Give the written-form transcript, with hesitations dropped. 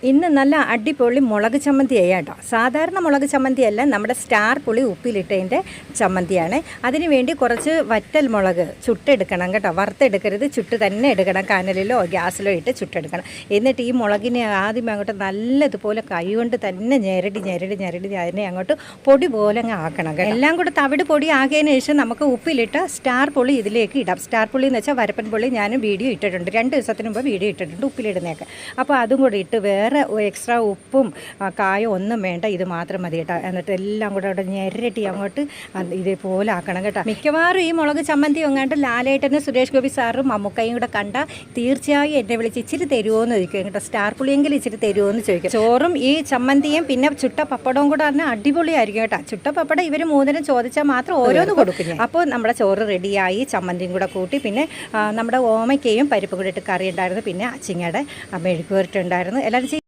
ഇന്ന് നല്ല അടിപൊളി മുളക് ചമ്മന്തി കേട്ടോ. സാധാരണ മുളക് ചമ്മന്തിയല്ല, നമ്മുടെ സ്റ്റാർ പുളി ഉപ്പിലിട്ടതിൻ്റെ ചമ്മന്തിയാണ്. അതിന് വേണ്ടി കുറച്ച് വറ്റൽ മുളക് ചുട്ടെടുക്കണം കേട്ടോ. വറുത്തെടുക്കരുത്, ചുട്ട് തന്നെ എടുക്കണം. കനലിലോ ഗ്യാസിലോ ഇട്ട് ചുട്ടെടുക്കണം. എന്നിട്ട് ഈ മുളകിനെ ആദ്യം അങ്ങോട്ട് നല്ലതുപോലെ കൈകൊണ്ട് തന്നെ ഞെരടി അതിനെ അങ്ങോട്ട് പൊടി പോലെ അങ്ങ് ആക്കണം കേട്ടോ. എല്ലാം കൂടെ തവിട് പൊടി ആക്കിയതിന് ശേഷം നമുക്ക് ഉപ്പിലിട്ട സ്റ്റാർ പുളി ഇതിലേക്ക് ഇടാം. സ്റ്റാർ പുളി എന്ന് വെച്ചാൽ വരപ്പൻ പുളി ഞാൻ വീഡിയോ ഇട്ടിട്ടുണ്ട്, 2 ദിവസത്തിന് മുമ്പ് വീഡിയോ ഇട്ടിട്ടുണ്ട് ഉപ്പിലിടുന്നതൊക്കെ. അപ്പോൾ അതും കൂടി ഇട്ട് വേറെ എക്സ്ട്രാ ഉപ്പും കായം ഒന്നും വേണ്ട, ഇത് മാത്രം മതി കേട്ടോ. എന്നിട്ട് എല്ലാം കൂടെ അവിടെ ഞെരട്ടി അങ്ങോട്ട് ഇതേപോലെ ആക്കണം കേട്ടോ. മിക്കവാറും ഈ മുളക് ചമ്മന്തി ഒങ്ങാണ്ട് ലാലേട്ടനും സുരേഷ് ഗോപി സാറും മമ്മൂക്കയും കൂടെ കണ്ടാൽ തീർച്ചയായും എന്നെ വിളിച്ച് ഇച്ചിരി തരുമോ എന്ന് ചോദിക്കും കേട്ടോ. സ്റ്റാർ പുളിയെങ്കിലും ഇച്ചിരി തരുമോ എന്ന് ചോദിക്കും. ചോറും ഈ ചമ്മന്തിയും പിന്നെ ചുട്ട പപ്പടവും കൂടെ പറഞ്ഞാൽ അടിപൊളിയായിരിക്കും കേട്ടോ. ചുട്ട പപ്പടം ഇവർ മൂന്നിനും ചോദിച്ചാൽ മാത്രം ഓരോന്ന് കൊടുക്കും. അപ്പോൾ നമ്മുടെ ചോറ് റെഡിയായി, ചമ്മന്തിയും കൂടെ കൂട്ടി പിന്നെ നമ്മുടെ ഓമയ്ക്കയും പരിപ്പും കൂടെ ഇട്ട് കറി ഉണ്ടായിരുന്നു. പിന്നെ അച്ചിങ്ങയുടെ മെഴുക്കുവരട്ടുണ്ടായിരുന്നു. എല്ലാവരും